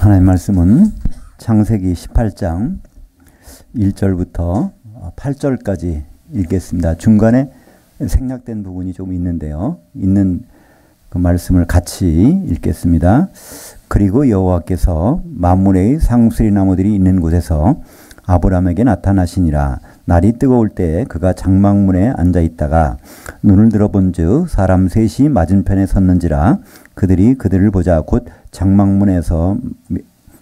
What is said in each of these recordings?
하나님 말씀은 창세기 18장 1절부터 8절까지 읽겠습니다. 중간에 생략된 부분이 좀 있는데요. 있는 그 말씀을 같이 읽겠습니다. 그리고 여호와께서 만물의 상수리 나무들이 있는 곳에서 아브라함에게 나타나시니라. 날이 뜨거울 때 그가 장막문에 앉아 있다가 눈을 들어본즉 사람 셋이 맞은편에 섰는지라. 그들이 그들을 보자 곧 장막문에서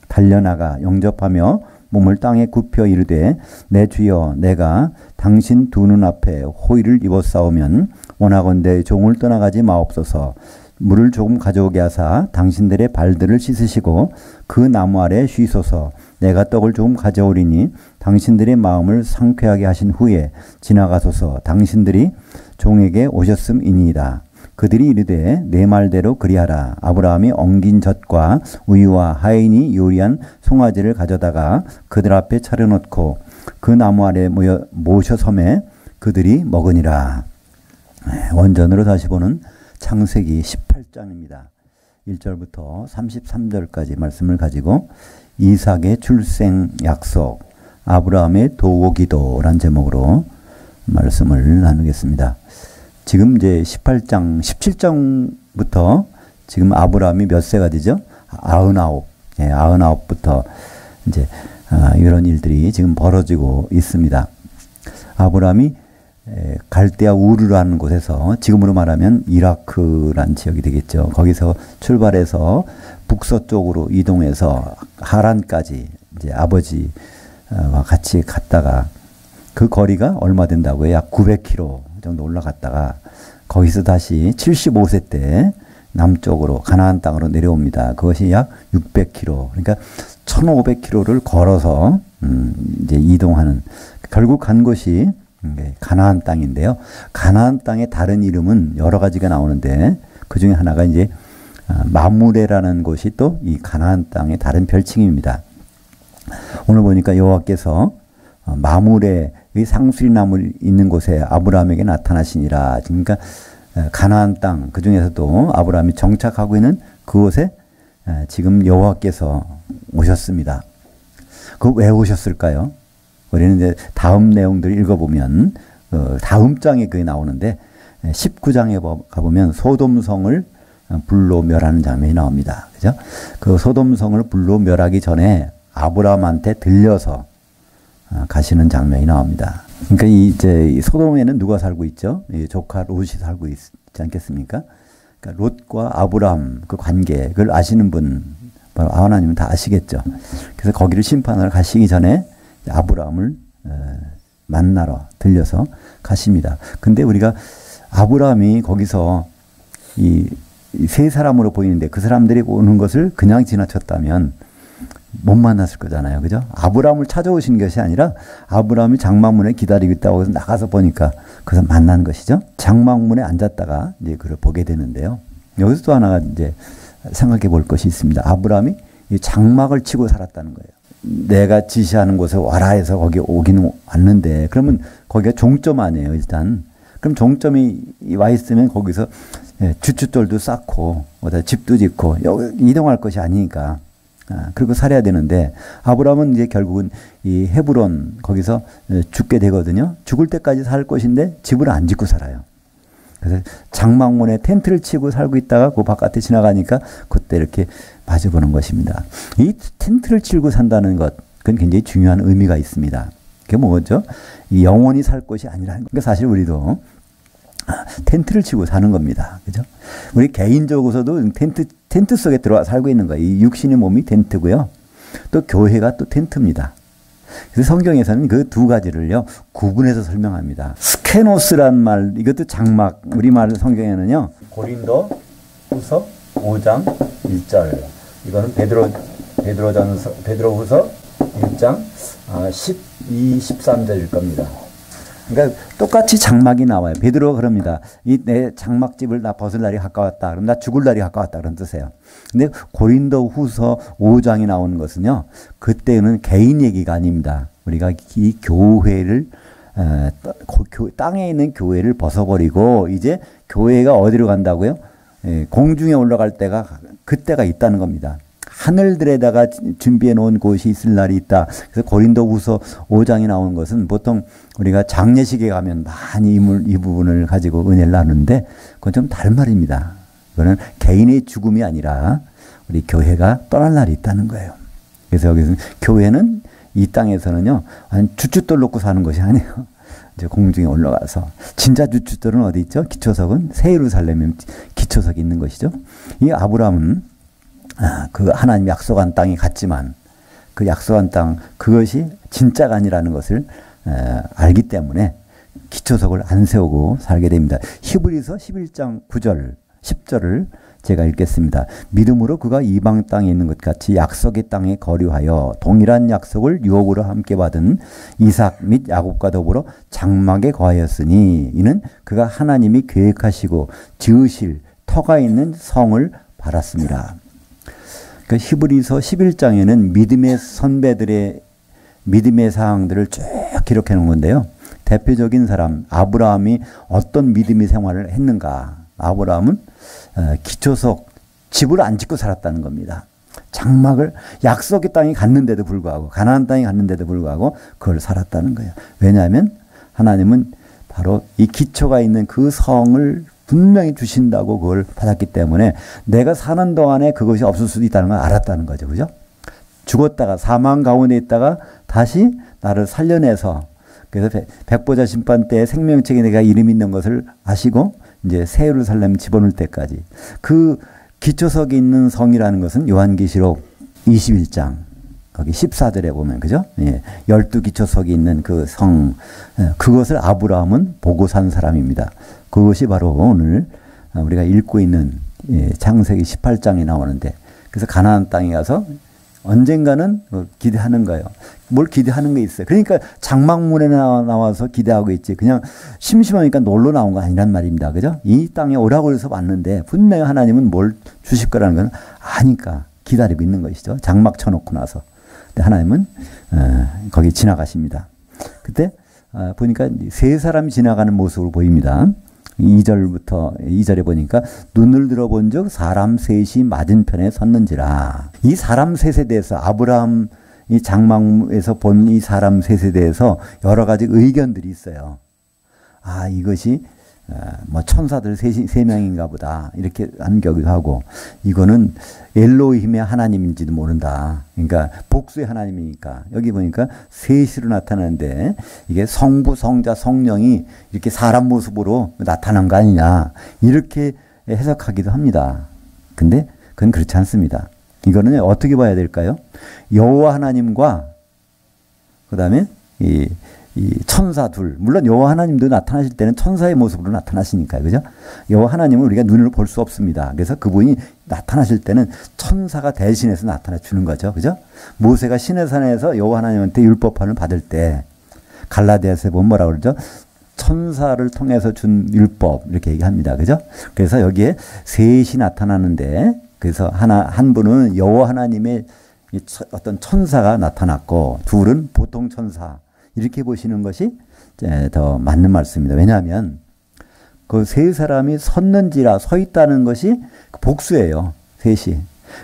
달려나가 영접하며 몸을 땅에 굽혀 이르되 내 주여 내가 당신 두 눈앞에 호의를 입었사오면 원하건대 종을 떠나가지 마옵소서. 물을 조금 가져오게 하사 당신들의 발들을 씻으시고 그 나무 아래 쉬소서. 내가 떡을 조금 가져오리니 당신들의 마음을 상쾌하게 하신 후에 지나가소서. 당신들이 종에게 오셨음이니이다. 그들이 이르되 내 말대로 그리하라. 아브라함이 엉긴 젖과 우유와 하인이 요리한 송아지를 가져다가 그들 앞에 차려놓고 그 나무 아래 모셔 섬에 그들이 먹으니라. 원전으로 다시 보는 창세기 18장입니다. 1절부터 33절까지 말씀을 가지고 이삭의 출생 약속, 아브라함의 도고 기도란 제목으로 말씀을 나누겠습니다. 지금 이제 18장, 17장부터 지금 아브라함이 몇 세가 되죠? 99. 예, 99부터 이제 이런 일들이 지금 벌어지고 있습니다. 아브라함이 갈대아 우르라는 곳에서 지금으로 말하면 이라크란 지역이 되겠죠. 거기서 출발해서 북서쪽으로 이동해서 하란까지 이제 아버지와 같이 갔다가 그 거리가 얼마 된다고요? 약 900km 정도 올라갔다가 거기서 다시 75세 때 남쪽으로 가나안 땅으로 내려옵니다. 그것이 약 600km. 그러니까 1500km를 걸어서 이제 이동하는 결국 간 곳이 가나안 땅인데요. 가나안 땅의 다른 이름은 여러 가지가 나오는데 그 중에 하나가 이제 마므레라는 곳이 또 이 가나안 땅의 다른 별칭입니다. 오늘 보니까 여호와께서 마므레의 상수리 나무 있는 곳에 아브라함에게 나타나시니라. 그러니까 가나안 땅 그 중에서도 아브라함이 정착하고 있는 그곳에 지금 여호와께서 오셨습니다. 그 왜 오셨을까요? 우리는 이제 다음 내용들을 읽어보면 다음 장에 그게 나오는데 19장에 가보면 소돔성을 불로 멸하는 장면이 나옵니다. 그죠? 그 소돔성을 불로 멸하기 전에 아브라함한테 들려서 가시는 장면이 나옵니다. 그러니까 이제 소돔에는 누가 살고 있죠? 조카 롯이 살고 있지 않겠습니까? 그러니까 롯과 아브라함 그 관계 그걸 아시는 분 바로 하나님은 다 아시겠죠. 그래서 거기를 심판하러 가시기 전에 아브라함을 만나러 들려서 가십니다. 근데 우리가 아브라함이 거기서 이 세 사람으로 보이는데 그 사람들이 오는 것을 그냥 지나쳤다면 못 만났을 거잖아요. 그죠? 아브라함을 찾아오신 것이 아니라 아브라함이 장막문에 기다리고 있다고 해서 나가서 보니까 그래서 만난 것이죠. 장막문에 앉았다가 이제 그걸 보게 되는데요. 여기서 또 하나가 이제 생각해 볼 것이 있습니다. 아브라함이 이 장막을 치고 살았다는 거예요. 내가 지시하는 곳에 와라 해서 거기 오기는 왔는데 그러면 거기가 종점 아니에요, 일단. 그럼 종점이 와 있으면 거기서 주춧돌도 쌓고 집도 짓고 이동할 것이 아니니까 그리고 살아야 되는데 아브라함은 이제 결국은 이 헤브론 거기서 죽게 되거든요. 죽을 때까지 살 것인데 집을 안 짓고 살아요. 그래서 장막문에 텐트를 치고 살고 있다가 그 바깥에 지나가니까 그때 이렇게 마주보는 것입니다. 이 텐트를 치고 산다는 것, 그건 굉장히 중요한 의미가 있습니다. 그게 뭐죠? 영원히 살 것이 아니라는 것. 그러니까 사실 우리도 텐트를 치고 사는 겁니다. 그죠? 우리 개인적으로서도 텐트 속에 들어와 살고 있는 거예요. 이 육신의 몸이 텐트고요. 또 교회가 또 텐트입니다. 그래서 성경에서는 그 두 가지를요, 구분해서 설명합니다. 스케노스란 말, 이것도 장막, 우리말 성경에는요, 고린도 후서 5장 1절. 이거는 베드로 후서 1장 12, 13절일 겁니다. 그러니까 똑같이 장막이 나와요. 베드로가 그럽니다. 내 장막집을 나 벗을 날이 가까웠다. 그럼 나 죽을 날이 가까웠다. 그런 뜻이에요. 근데 고린도 후서 5장이 나오는 것은요, 그때는 개인 얘기가 아닙니다. 우리가 이 교회를, 땅에 있는 교회를 벗어버리고, 이제 교회가 어디로 간다고요? 공중에 올라갈 때가, 그때가 있다는 겁니다. 하늘들에다가 준비해 놓은 곳이 있을 날이 있다. 그래서 고린도후서 5장에 나온 것은 보통 우리가 장례식에 가면 많이 이 부분을 가지고 은혜를 나누는데 그건 좀 다른 말입니다. 그거는 개인의 죽음이 아니라 우리 교회가 떠날 날이 있다는 거예요. 그래서 여기서 교회는 이 땅에서는요, 주춧돌 놓고 사는 것이 아니에요. 이제 공중에 올라가서 진짜 주춧돌은 어디 있죠? 기초석은 새 예루살렘에 기초석이 있는 것이죠. 이 아브라함은 그 하나님 약속한 땅이 같지만 그 약속한 땅 그것이 진짜가 아니라는 것을 알기 때문에 기초석을 안 세우고 살게 됩니다. 히브리서 11장 9절 10절을 제가 읽겠습니다. 믿음으로 그가 이방 땅에 있는 것 같이 약속의 땅에 거류하여 동일한 약속을 유업으로 함께 받은 이삭 및 야곱과 더불어 장막에 거하였으니 이는 그가 하나님이 계획하시고 지으실 터가 있는 성을 바랐습니다. 그 히브리서 11장에는 믿음의 선배들의 믿음의 사항들을 쭉 기록해 놓은 건데요. 대표적인 사람 아브라함이 어떤 믿음의 생활을 했는가. 아브라함은 기초석 집을 안 짓고 살았다는 겁니다. 장막을 약속의 땅에 갔는데도 불구하고 가나안 땅에 갔는데도 불구하고 그걸 살았다는 거예요. 왜냐하면 하나님은 바로 이 기초가 있는 그 성을 분명히 주신다고 그걸 받았기 때문에 내가 사는 동안에 그것이 없을 수도 있다는 걸 알았다는 거죠. 그죠? 죽었다가 사망 가운데 있다가 다시 나를 살려내서 그래서 백보자 심판 때 생명책에 내가 이름 있는 것을 아시고 이제 새 예루살렘 집어넣을 때까지 그 기초석이 있는 성이라는 것은 요한계시록 21장 거기 14절에 보면 그죠? 예, 12기초석이 있는 그 성 그것을 아브라함은 보고 산 사람입니다. 그것이 바로 오늘 우리가 읽고 있는 창세기 18장에 나오는데 그래서 가나안 땅에 가서 언젠가는 기대하는 거예요. 뭘 기대하는 게 있어요. 그러니까 장막문에 나와서 기대하고 있지. 그냥 심심하니까 놀러 나온 거 아니란 말입니다. 그죠? 이 땅에 오라고 해서 왔는데 분명히 하나님은 뭘 주실 거라는 건 아니까 기다리고 있는 것이죠. 장막 쳐놓고 나서. 근데 하나님은 거기 지나가십니다. 그때 보니까 세 사람이 지나가는 모습으로 보입니다. 2절에 보니까 눈을 들어본 적 사람 셋이 맞은편에 섰는지라. 이 사람 셋에 대해서 아브라함 이 장막에서 본 이 사람 셋에 대해서 여러 가지 의견들이 있어요. 아, 이것이 뭐 천사들 세 명인가 보다 이렇게 하는 격이도 하고 이거는 엘로힘의 하나님인지도 모른다. 그러니까 복수의 하나님이니까 여기 보니까 셋으로 나타나는데 이게 성부, 성자, 성령이 이렇게 사람 모습으로 나타난 거 아니냐 이렇게 해석하기도 합니다. 근데 그건 그렇지 않습니다. 이거는 어떻게 봐야 될까요? 여호와 하나님과 그 다음에 이 천사 둘. 물론 여호와 하나님도 나타나실 때는 천사의 모습으로 나타나시니까요. 그죠? 여호와 하나님은 우리가 눈으로 볼 수 없습니다. 그래서 그분이 나타나실 때는 천사가 대신해서 나타나 주는 거죠. 그죠? 모세가 시내산에서 여호와 하나님한테 율법판을 받을 때 갈라디아서에 보면 뭐라고 그러죠? 천사를 통해서 준 율법 이렇게 얘기합니다. 그죠? 그래서 여기에 셋이 나타나는데 그래서 한 분은 여호와 하나님의 어떤 천사가 나타났고 둘은 보통 천사 이렇게 보시는 것이 더 맞는 말씀입니다. 왜냐하면 그 세 사람이 섰는지라 서 있다는 것이 복수예요. 셋이.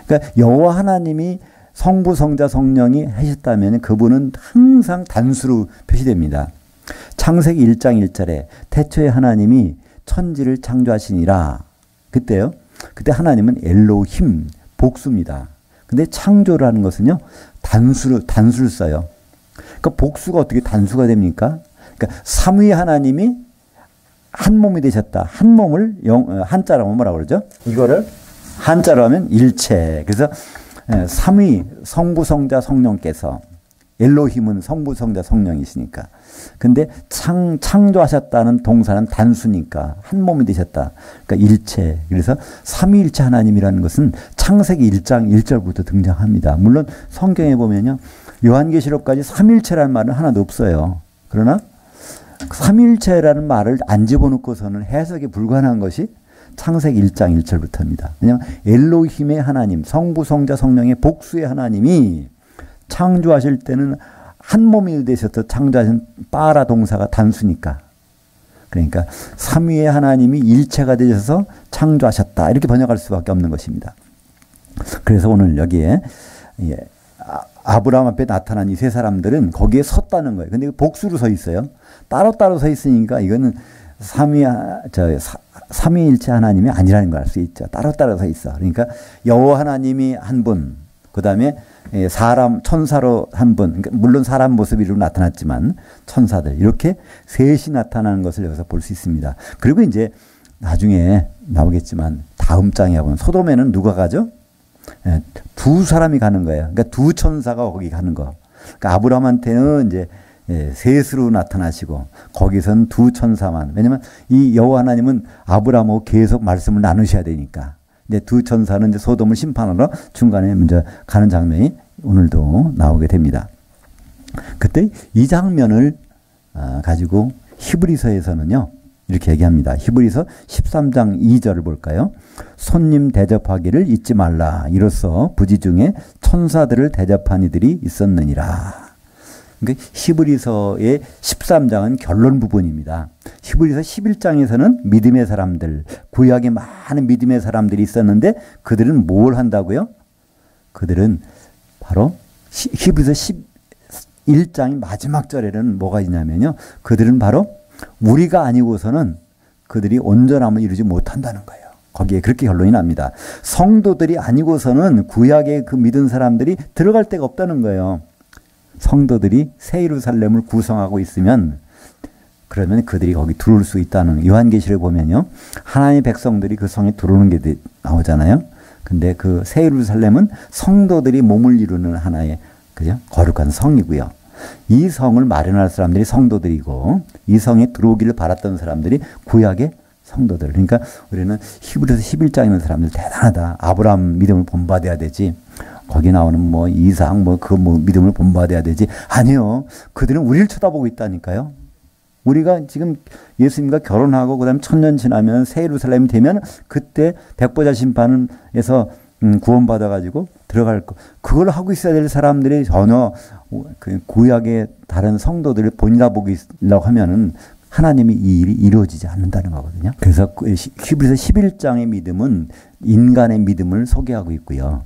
그러니까 여호와 하나님이 성부, 성자, 성령이 하셨다면 그분은 항상 단수로 표시됩니다. 창세기 1장 1절에 태초에 하나님이 천지를 창조하시니라. 그때요. 그때 하나님은 엘로힘 복수입니다. 근데 창조라는 것은요. 단수를 써요. 그러니까 복수가 어떻게 단수가 됩니까? 그러니까 삼위 하나님이 한 몸이 되셨다. 한 몸을 한자로 하면 뭐라고 그러죠? 이거를 한자로 하면 일체. 그래서 삼위 성부, 성자, 성령께서 엘로힘은 성부, 성자, 성령이시니까. 근데 창조하셨다는 동사는 단수니까 한 몸이 되셨다. 그러니까 일체. 그래서 삼위일체 하나님이라는 것은 창세기 1장 1절부터 등장합니다. 물론 성경에 보면요. 요한계시록까지 삼일체라는 말은 하나도 없어요. 그러나 삼일체라는 말을 안 집어넣고서는 해석이 불가능한 것이 창세기 1장 1절부터입니다. 왜냐하면 엘로힘의 하나님, 성부, 성자, 성령의 복수의 하나님이 창조하실 때는 한 몸이 되셔서 창조하신 빠라 동사가 단수니까. 그러니까 삼위의 하나님이 일체가 되셔서 창조하셨다. 이렇게 번역할 수밖에 없는 것입니다. 그래서 오늘 여기에 예, 아브라함 앞에 나타난 이 세 사람들은 거기에 섰다는 거예요. 근데 복수로 서 있어요. 따로따로 서 있으니까 이거는 삼위일체 하나님이 아니라는 걸 알 수 있죠. 따로따로 서 있어. 그러니까 여호와 하나님이 한 분, 그 다음에 사람, 천사로 한 분, 그러니까 물론 사람 모습으로 나타났지만 천사들, 이렇게 셋이 나타나는 것을 여기서 볼 수 있습니다. 그리고 이제 나중에 나오겠지만 다음 장에 보면 소돔에는 누가 가죠? 두 사람이 가는 거예요. 그러니까 두 천사가 거기 가는 거. 그러니까 아브라함한테는 이제 셋으로 나타나시고 거기선 두 천사만. 왜냐면 이 여호와 하나님은 아브라함하고 계속 말씀을 나누셔야 되니까. 근데 두 천사는 이제 소돔을 심판하러 중간에 먼저 가는 장면이 오늘도 나오게 됩니다. 그때 이 장면을 가지고 히브리서에서는요. 이렇게 얘기합니다. 히브리서 13장 2절을 볼까요? 손님 대접하기를 잊지 말라. 이로써 부지 중에 천사들을 대접한 이들이 있었느니라. 그러니까 히브리서의 13장은 결론 부분입니다. 히브리서 11장에서는 믿음의 사람들, 구약에 많은 믿음의 사람들이 있었는데 그들은 뭘 한다고요? 그들은 바로 히브리서 11장의 마지막 절에는 뭐가 있냐면요. 그들은 바로 우리가 아니고서는 그들이 온전함을 이루지 못한다는 거예요. 거기에 그렇게 결론이 납니다. 성도들이 아니고서는 구약의 그 믿은 사람들이 들어갈 데가 없다는 거예요. 성도들이 새 예루살렘을 구성하고 있으면 그러면 그들이 거기 들어올 수 있다는, 요한계시를 보면요. 하나님의 백성들이 그 성에 들어오는 게 나오잖아요. 근데 그 새 예루살렘은 성도들이 몸을 이루는 하나의 그죠? 거룩한 성이고요. 이 성을 마련할 사람들이 성도들이고 이 성에 들어오기를 바랐던 사람들이 구약의 성도들. 그러니까 우리는 히브리서 11장에 있는 사람들 대단하다. 아브라함 믿음을 본받아야 되지. 거기 나오는 뭐 이삭 믿음을 본받아야 되지. 아니요. 그들은 우리를 쳐다보고 있다니까요. 우리가 지금 예수님과 결혼하고 그다음에 1000년 지나면 새 예루살렘이 되면 그때 백보자 심판에서 구원받아가지고 들어갈 거. 그걸 하고 있어야 될 사람들이 전혀 그 구약의 다른 성도들을 본이라 보기려고 하면은 하나님이 이 일이 이루어지지 않는다는 거거든요. 그래서 히브리서 11장의 믿음은 인간의 믿음을 소개하고 있고요.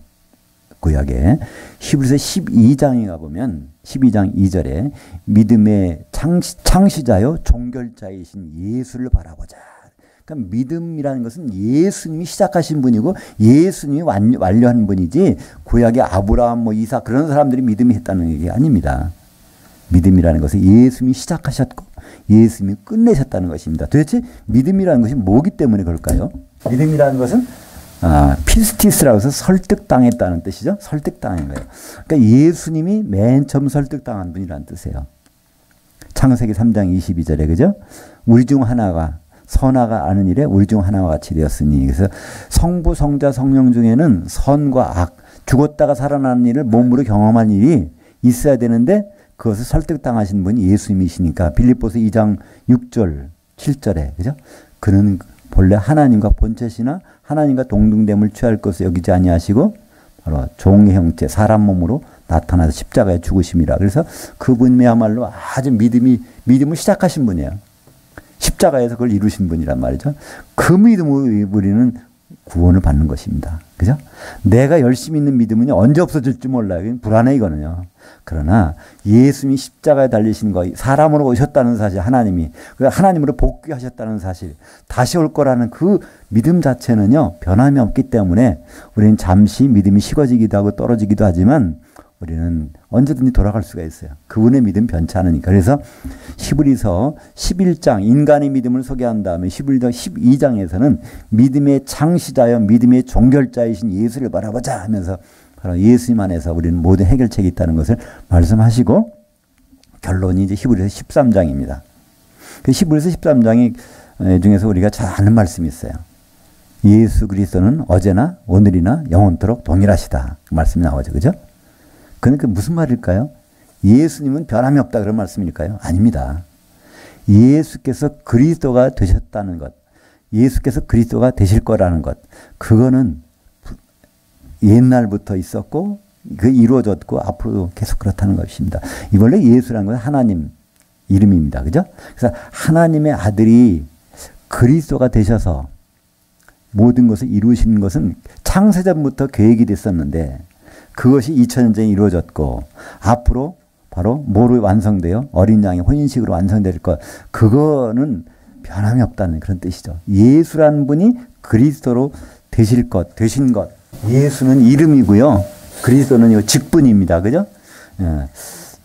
구약에 히브리서 12장에 가보면 12장 2절에 믿음의 창시자요 종결자이신 예수를 바라보자. 그러니까 믿음이라는 것은 예수님이 시작하신 분이고 예수님이 완료한 분이지 구약의 아브라함, 이삭 그런 사람들이 믿음이 했다는 얘기 아닙니다. 믿음이라는 것은 예수님이 시작하셨고 예수님이 끝내셨다는 것입니다. 도대체 믿음이라는 것이 뭐기 때문에 그럴까요? 믿음이라는 것은 피스티스라고 해서 설득당했다는 뜻이죠. 설득당한 거예요. 그러니까 예수님이 맨 처음 설득당한 분이라는 뜻이에요. 창세기 3장 22절에 그죠? 우리 중 하나가 선악을 아는 일에 우리 중 하나와 같이 되었으니. 그래서 성부, 성자, 성령 중에는 선과 악, 죽었다가 살아나는 일을 몸으로 경험한 일이 있어야 되는데 그것을 설득당하신 분이 예수님이시니까 빌립보서 2장 6절, 7절에 그죠? 그는 본래 하나님과 본체시나 하나님과 동등됨을 취할 것을 여기지 아니하시고 바로 종의 형체, 사람 몸으로 나타나서 십자가에 죽으심이라. 그래서 그분이야말로 아주 믿음을 시작하신 분이에요. 십자가에서 그걸 이루신 분이란 말이죠. 그 믿음으로 우리는 구원을 받는 것입니다. 그죠? 내가 열심히 있는 믿음은 언제 없어질지 몰라요. 불안해 이거는요. 그러나 예수님이 십자가에 달리신 거, 사람으로 오셨다는 사실, 하나님이 하나님으로 복귀하셨다는 사실, 다시 올 거라는 그 믿음 자체는요 변함이 없기 때문에 우리는 잠시 믿음이 식어지기도 하고 떨어지기도 하지만 우리는 언제든지 돌아갈 수가 있어요. 그분의 믿음 변치 않으니까. 그래서 히브리서 11장 인간의 믿음을 소개한 다음에 히브리서 12장에서는 믿음의 창시자여 믿음의 종결자이신 예수를 바라보자 하면서 바로 예수님 안에서 우리는 모든 해결책이 있다는 것을 말씀하시고 결론이 이제 히브리서 13장입니다. 그 히브리서 13장이 중에서 우리가 잘 아는 말씀이 있어요. 예수 그리스도는 어제나 오늘이나 영원토록 동일하시다. 그 말씀이 나오죠. 그죠? 그러니까 무슨 말일까요? 예수님은 변함이 없다 그런 말씀일까요? 아닙니다. 예수께서 그리스도가 되셨다는 것, 예수께서 그리스도가 되실 거라는 것, 그거는 옛날부터 있었고 그 이루어졌고 앞으로도 계속 그렇다는 것입니다. 원래 예수라는 건 하나님 이름입니다. 그죠? 그래서 하나님의 아들이 그리스도가 되셔서 모든 것을 이루시는 것은 창세전부터 계획이 됐었는데 그것이 2000년 전에 이루어졌고 앞으로 바로 뭐로 완성돼요? 어린 양의 혼인식으로 완성될 것. 그거는 변함이 없다는 그런 뜻이죠. 예수라는 분이 그리스도로 되실 것, 되신 것. 예수는 이름이고요. 그리스도는 직분입니다. 그죠? 예.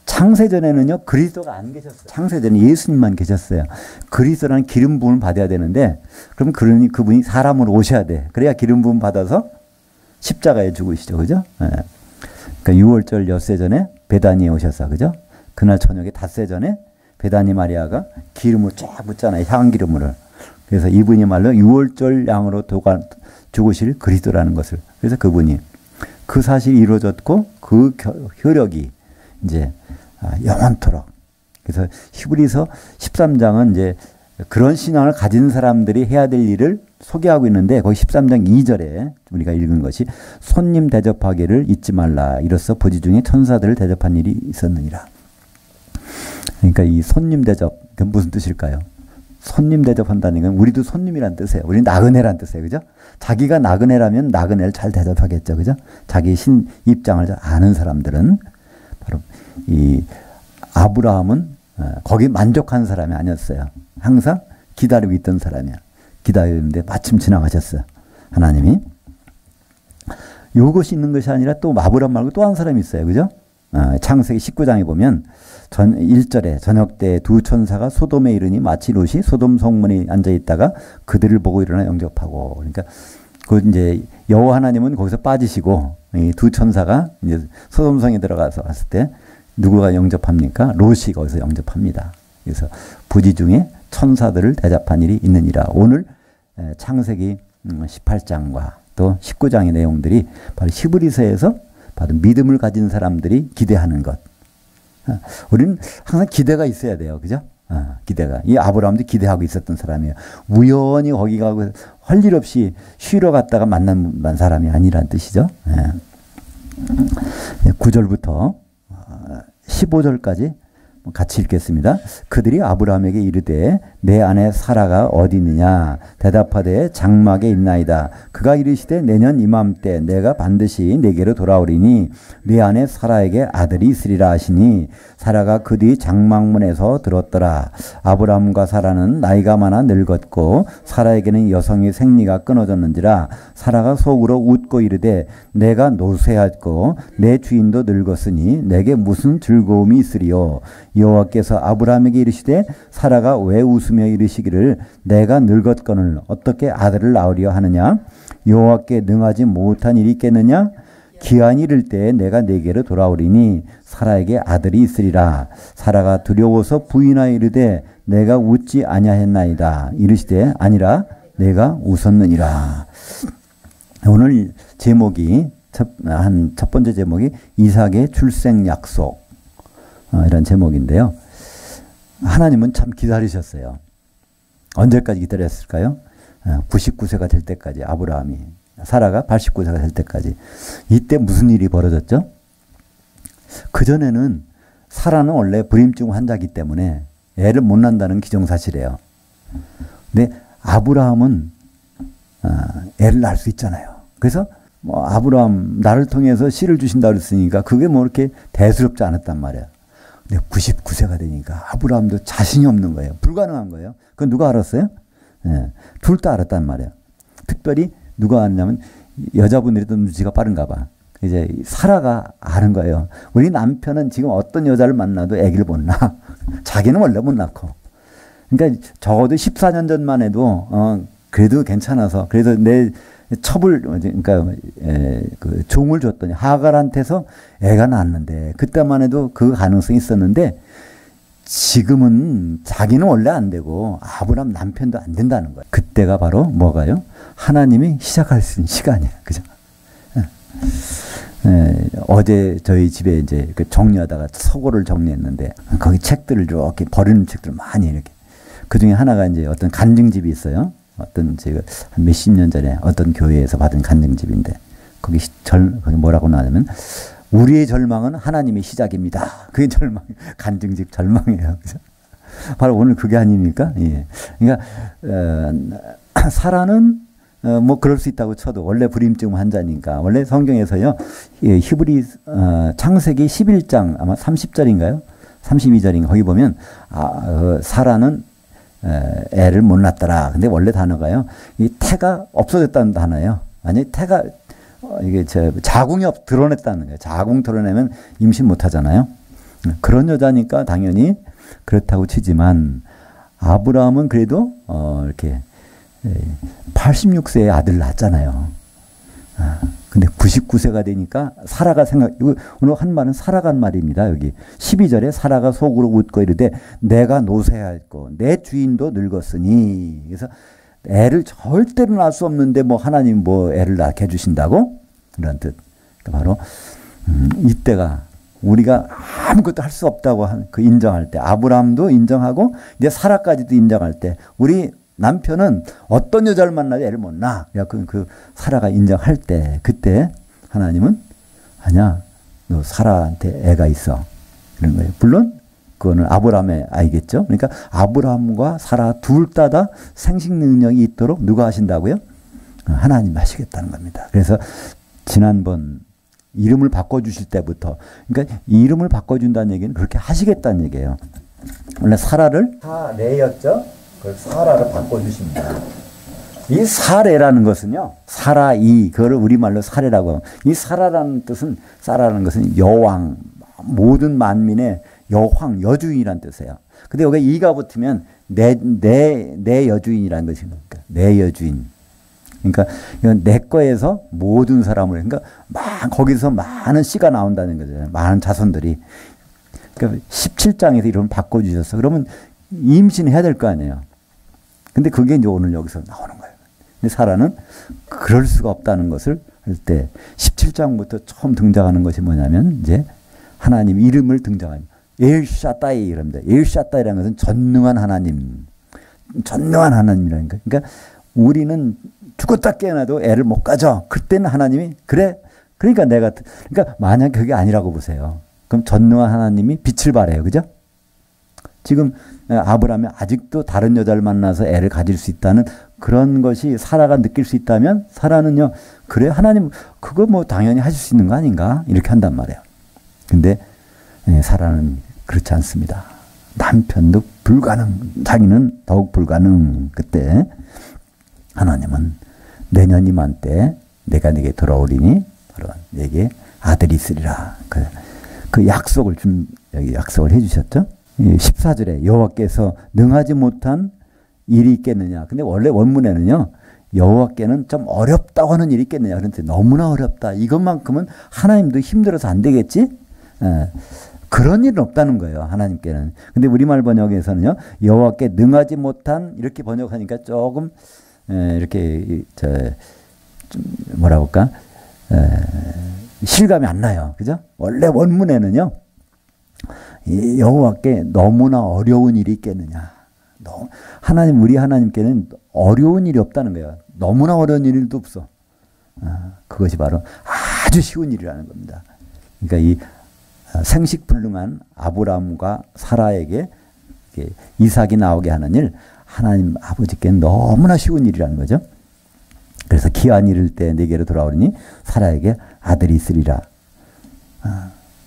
창세전에는요, 그리스도가 안 계셨어요. 창세전에 예수님만 계셨어요. 그리스도라는 기름 부음을 받아야 되는데, 그럼 그분이 사람으로 오셔야 돼. 그래야 기름 부음 받아서 십자가에 죽으시죠. 그죠? 예. 그러니까 6월절 엿새 전에 베다니에 오셔서, 그죠? 그날 저녁에 닷새 전에 베다니 마리아가 기름을 쫙 붓잖아요. 향기름을. 그래서 이분이 말로 6월절 양으로 죽으실 그리스도라는 것을. 그래서 그분이 그 사실이 이루어졌고 그 효력이 이제 영원토록. 그래서 히브리서 13장은 이제 그런 신앙을 가진 사람들이 해야 될 일을 소개하고 있는데 거기 13장 2절에 우리가 읽은 것이 손님 대접하기를 잊지 말라. 이로써 부지 중에 천사들을 대접한 일이 있었느니라. 그러니까 이 손님 대접, 그 무슨 뜻일까요? 손님 대접한다는 건 우리도 손님이란 뜻이에요. 우리는 나그네란 뜻이에요. 그죠? 자기가 나그네라면 나그네를 잘 대접하겠죠. 그죠? 자기 신 입장을 잘 아는 사람들은 바로 이 아브라함은 거기 만족한 사람이 아니었어요. 항상 기다리고 있던 사람이야. 기다리는데 마침 지나가셨어요. 하나님이. 이것이 있는 것이 아니라 또 아브라함 말고 또 한 사람이 있어요. 그죠? 창세기 19장에 보면 1절에 저녁 때 두 천사가 소돔에 이르니 마치 롯이 소돔 성문에 앉아 있다가 그들을 보고 일어나 영접하고. 그러니까 그 이제 여호와 하나님은 거기서 빠지시고 이 두 천사가 이제 소돔성에 들어가서 왔을 때 누구가 영접합니까? 롯이 거기서 영접합니다. 그래서 부지 중에 천사들을 대접한 일이 있느니라. 오늘 창세기 18장과 또 19장의 내용들이 바로 히브리서에서 바로 믿음을 가진 사람들이 기대하는 것. 우리는 항상 기대가 있어야 돼요. 그죠? 기대가. 이 아브라함도 기대하고 있었던 사람이에요. 우연히 거기 가고 할 일 없이 쉬러 갔다가 만난 사람이 아니란 뜻이죠. 9절부터 15절까지 같이 읽겠습니다. 그들이 아브라함에게 이르되 내 아내 사라가 어디 있느냐 대답하되 장막에 있나이다. 그가 이르시되 내년 이맘때 내가 반드시 내게로 돌아오리니 내 아내 사라에게 아들이 있으리라 하시니 사라가 그 뒤 장막문에서 들었더라. 아브라함과 사라는 나이가 많아 늙었고 사라에게는 여성의 생리가 끊어졌는지라. 사라가 속으로 웃고 이르되 내가 노쇠하였고 내 주인도 늙었으니 내게 무슨 즐거움이 있으리요. 여호와께서 아브라함에게 이르시되 사라가 왜 웃으며 이르시기를 내가 늙었거늘 어떻게 아들을 낳으려 하느냐. 여호와께 능하지 못한 일이 있겠느냐. 기한이 이를 때 내가 네게로 돌아오리니 사라에게 아들이 있으리라. 사라가 두려워서 부인하여 이르되 내가 웃지 아니하였나이다. 이르시되 아니라 내가 웃었느니라. 오늘 제목이 첫 번째 제목이 이삭의 출생 약속 이런 제목인데요. 하나님은 참 기다리셨어요. 언제까지 기다렸을까요? 99세가 될 때까지 아브라함이. 사라가 89세가 될 때까지. 이때 무슨 일이 벌어졌죠? 그전에는 사라는 원래 불임증 환자이기 때문에 애를 못 낳는다는 기정사실이에요. 근데 아브라함은 애를 낳을 수 있잖아요. 그래서 뭐 아브라함 나를 통해서 씨를 주신다 그랬으니까 그게 뭐 이렇게 대수롭지 않았단 말이에요. 근데 99세가 되니까 아브라함도 자신이 없는 거예요. 불가능한 거예요. 그건 누가 알았어요? 둘 다 알았단 말이에요. 특별히 누가 아냐면 여자분들이 또 눈치가 빠른가 봐. 이제 사라가 아는 거예요. 우리 남편은 지금 어떤 여자를 만나도 아기를 못 낳아. 자기는 원래 못 낳고. 그러니까 적어도 14년 전만 해도 그래도 괜찮아서 그래서 내 첩을 그러니까 그 종을 줬더니 하갈한테서 애가 낳았는데 그때만 해도 그 가능성이 있었는데 지금은 자기는 원래 안 되고 아브라함 남편도 안 된다는 거예요. 그때가 바로 뭐가요? 하나님이 시작할 수 있는 시간이에요. 그죠? 어제 저희 집에 이제 그 정리하다가 서고를 정리했는데 거기 책들을 이렇게 버리는 책들 많이 이렇게 그 중에 하나가 이제 어떤 간증집이 있어요. 어떤 제가 한 몇십 년 전에 어떤 교회에서 받은 간증집인데 거기 뭐라고 나오냐면 우리의 절망은 하나님의 시작입니다. 그게 절망, 간증집 절망이에요. 그죠? 바로 오늘 그게 아닙니까? 예. 그러니까 사라는 뭐 그럴 수 있다고 쳐도 원래 불임증 환자니까 원래 성경에서요 히브리 창세기 11장 아마 30절인가요? 32절인가 거기 보면 사라는 애를 못 낳더라. 근데 원래 단어가요 이 태가 없어졌다는 단어예요. 아니 태가 이게 자궁이 드러냈다는 거예요. 자궁 드러내면 임신 못 하잖아요. 그런 여자니까 당연히 그렇다고 치지만 아브라함은 그래도 이렇게 86세에 아들 낳았잖아요. 근데 99세가 되니까 사라가 오늘 한 말은 사라가 한 말입니다. 여기 12절에 사라가 속으로 웃고 이르되 내가 노쇠하였고 내 주인도 늙었으니. 그래서 애를 절대로 낳을 수 없는데 뭐 하나님 뭐 애를 낳게 해주신다고? 그런 뜻. 바로 이때가 우리가 아무것도 할 수 없다고 그 인정할 때 아브라함도 인정하고 이제 사라까지도 인정할 때 우리 남편은 어떤 여자를 만나도 애를 못 낳아. 그 사라가 인정할 때 그때 하나님은 아니야 너 사라한테 애가 있어. 이런 거예요. 물론 그거는 아브라함의 아이겠죠. 그러니까 아브라함과 사라 둘 다 생식 능력이 있도록 누가 하신다고요? 하나님 하시겠다는 겁니다. 그래서 지난번 이름을 바꿔주실 때부터 그러니까 이름을 바꿔준다는 얘기는 그렇게 하시겠다는 얘기예요. 원래 사라를 사레였죠. 그걸 사라를 바꿔주십니다. 이 사레라는 것은요. 사라이 그거를 우리말로 사레라고 하고 이 사라라는 뜻은 사라라는 것은 여왕 모든 만민의 여황 여주인이라는 뜻이에요. 근데 여기 이가 붙으면 내 여주인이라는 것입니다. 내 여주인. 그러니까 내 거에서 모든 사람을 그러니까 거기서 많은 씨가 나온다는 거죠. 많은 자손들이. 그러니까 17장에서 이름을 바꿔주셨어. 그러면 임신해야 될 거 아니에요. 근데 그게 이제 오늘 여기서 나오는 거예요. 근데 사라는 그럴 수가 없다는 것을 할 때 17장부터 처음 등장하는 것이 뭐냐면 이제 하나님 이름을 등장합니다. 엘샤다이 이랍니다. 엘샤다이라는 것은 전능한 하나님. 전능한 하나님이라는 거예요. 그러니까 우리는 죽었다 깨어나도 애를 못 가져. 그때는 하나님이 그래. 그러니까 그러니까 만약 그게 아니라고 보세요. 그럼 전능한 하나님이 빛을 발해요. 그죠? 지금 아브라함이 아직도 다른 여자를 만나서 애를 가질 수 있다는 그런 것이 사라가 느낄 수 있다면 사라는요. 그래 하나님 그거 뭐 당연히 하실 수 있는 거 아닌가? 이렇게 한단 말이에요. 근데 사라는 그렇지 않습니다. 남편도 불가능. 자기는 더욱 불가능. 그때 하나님은 내년 이맘때 내가 네게 돌아오리니 바로 네게 아들이 있으리라. 그 약속을 여기 약속을 해주셨죠. 14절에 여호와께서 능하지 못한 일이 있겠느냐. 근데 원래 원문에는요. 여호와께는 좀 어렵다고 하는 일이 있겠느냐. 그런데 너무나 어렵다. 이것만큼은 하나님도 힘들어서 안 되겠지. 그런 일은 없다는 거예요. 하나님께는. 근데 우리말 번역에서는요. 여호와께 능하지 못한 이렇게 번역하니까 조금 이렇게 좀 뭐라 볼까 실감이 안 나요. 그죠? 원래 원문에는요. 여호와께 너무나 어려운 일이 있겠느냐. 우리 하나님께는 어려운 일이 없다는 거예요. 너무나 어려운 일도 없어. 그것이 바로 아주 쉬운 일이라는 겁니다. 그러니까 이 생식불능한 아브라함과 사라에게 이삭이 나오게 하는 일, 하나님 아버지께는 너무나 쉬운 일이라는 거죠. 그래서 기한이 이를 때 내게로 돌아오리니 사라에게 아들이 있으리라.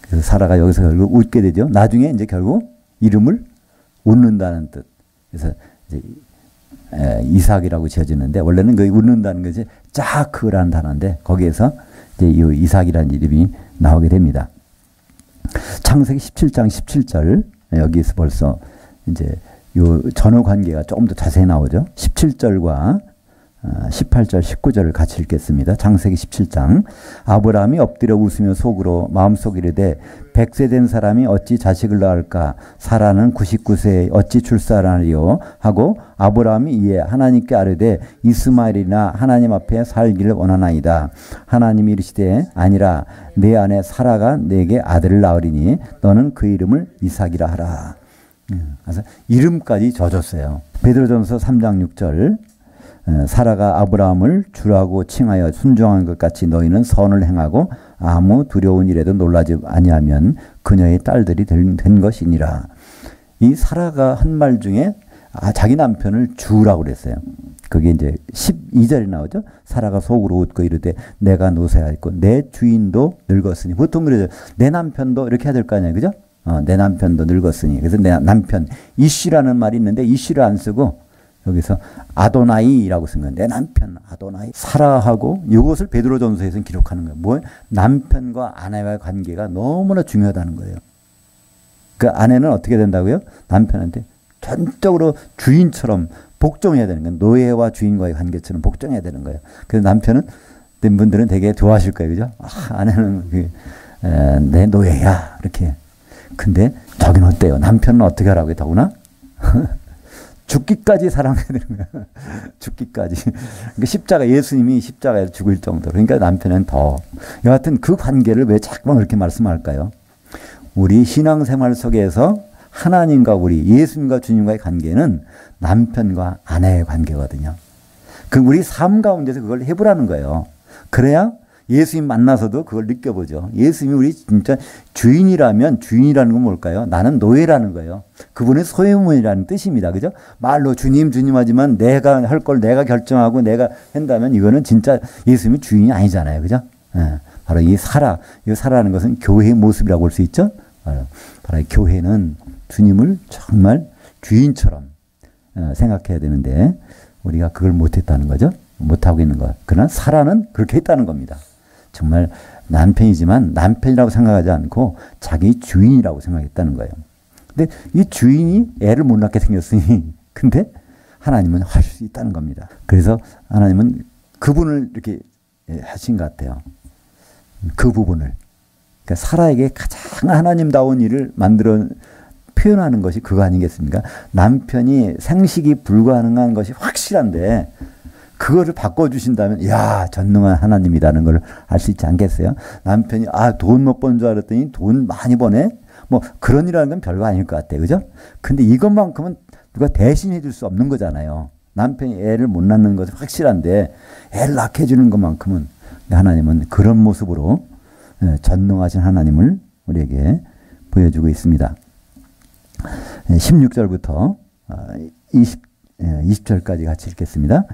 그래서 사라가 여기서 결국 웃게 되죠. 나중에 이제 결국 이름을 웃는다는 뜻. 그래서 이제 이삭이라고 지어지는데 원래는 그 웃는다는 것이 짜크라는 단어인데 거기에서 이제 이 이삭이라는 이름이 나오게 됩니다. 창세기 17장 17절 여기에서 벌써 이제 요 전후 관계가 조금 더 자세히 나오죠. 17절과 18절 19절을 같이 읽겠습니다. 창세기 17장 아브라함이 엎드려 웃으며 속으로 마음속 이르되 100세 된 사람이 어찌 자식을 낳을까 사라는 99세에 어찌 출산하리요 하고 아브라함이 이에 하나님께 아뢰되 이스마엘이나 하나님 앞에 살기를 원하나이다. 하나님이 이르시되 아니라 내 아내 사라가 내게 아들을 낳으리니 너는 그 이름을 이삭이라 하라. 그래서 이름까지 져줬어요. 베드로전서 3장 6절 사라가 아브라함을 주라고 칭하여 순종한 것 같이 너희는 선을 행하고 아무 두려운 일에도 놀라지 아니하면 그녀의 딸들이 된 것이니라. 이 사라가 한 말 중에 자기 남편을 주라고 그랬어요. 그게 이제 12절에 나오죠. 사라가 속으로 웃고 이르되 내가 노쇠하였고 내 주인도 늙었으니. 보통 그러죠. 내 남편도 이렇게 해야 될 거 아니에요. 그죠? 내 남편도 늙었으니. 그래서 내 남편, 이쉬라는 말이 있는데 이쉬를 안 쓰고 여기서 아도나이라고 쓴 거예요. 내 남편 아도나이. 사라하고 이것을 베드로전서에서는 기록하는 거예요. 뭐예요? 남편과 아내와의 관계가 너무나 중요하다는 거예요. 그 아내는 어떻게 된다고요? 남편한테 전적으로 주인처럼 복종해야 되는 거예요. 노예와 주인과의 관계처럼 복종해야 되는 거예요. 그래서 남편은 된 분들은 되게 좋아하실 거예요. 그죠? 아내는 내 노예야. 이렇게. 근데 저긴 어때요? 남편은 어떻게 하라고요? 더구나? 죽기까지 사랑해야 되는 거야. 죽기까지. 그러니까 십자가, 예수님이 십자가에서 죽을 정도로. 그러니까 남편은 더. 여하튼 그 관계를 왜 자꾸만 그렇게 말씀할까요? 우리 신앙생활 속에서 하나님과 우리, 예수님과 주님과의 관계는 남편과 아내의 관계거든요. 그 우리 삶 가운데서 그걸 해보라는 거예요. 그래야 예수님 만나서도 그걸 느껴보죠. 예수님이 우리 진짜 주인이라면, 주인이라는 건 뭘까요? 나는 노예라는 거예요. 그분의 소유물이라는 뜻입니다. 그죠? 말로 주님, 주님 하지만 내가 할 걸 내가 결정하고 내가 한다면 이거는 진짜 예수님이 주인이 아니잖아요. 그죠? 바로 이 사라는 것은 교회의 모습이라고 볼 수 있죠? 바로 이 교회는 주님을 정말 주인처럼 생각해야 되는데 우리가 그걸 못했다는 거죠. 못하고 있는 것. 그러나 사라는 그렇게 했다는 겁니다. 정말 남편이지만 남편이라고 생각하지 않고 자기 주인이라고 생각했다는 거예요. 근데 이 주인이 애를 못 낳게 생겼으니 근데 하나님은 할 수 있다는 겁니다. 그래서 하나님은 그분을 이렇게 하신 것 같아요. 그 부분을. 그러니까 사라에게 가장 하나님다운 일을 만들어 표현하는 것이 그거 아니겠습니까? 남편이 생식이 불가능한 것이 확실한데 그거를 바꿔주신다면 야 전능한 하나님이라는 걸 알 수 있지 않겠어요? 남편이 돈 못 번 줄 알았더니 돈 많이 버네? 뭐 그런 일이라는 건 별거 아닐 것 같아요. 그죠? 근데 이것만큼은 누가 대신해 줄 수 없는 거잖아요. 남편이 애를 못 낳는 것은 확실한데 애를 낳게 해주는 것만큼은 하나님은 그런 모습으로 전능하신 하나님을 우리에게 보여주고 있습니다. 16절부터 20절까지 같이 읽겠습니다.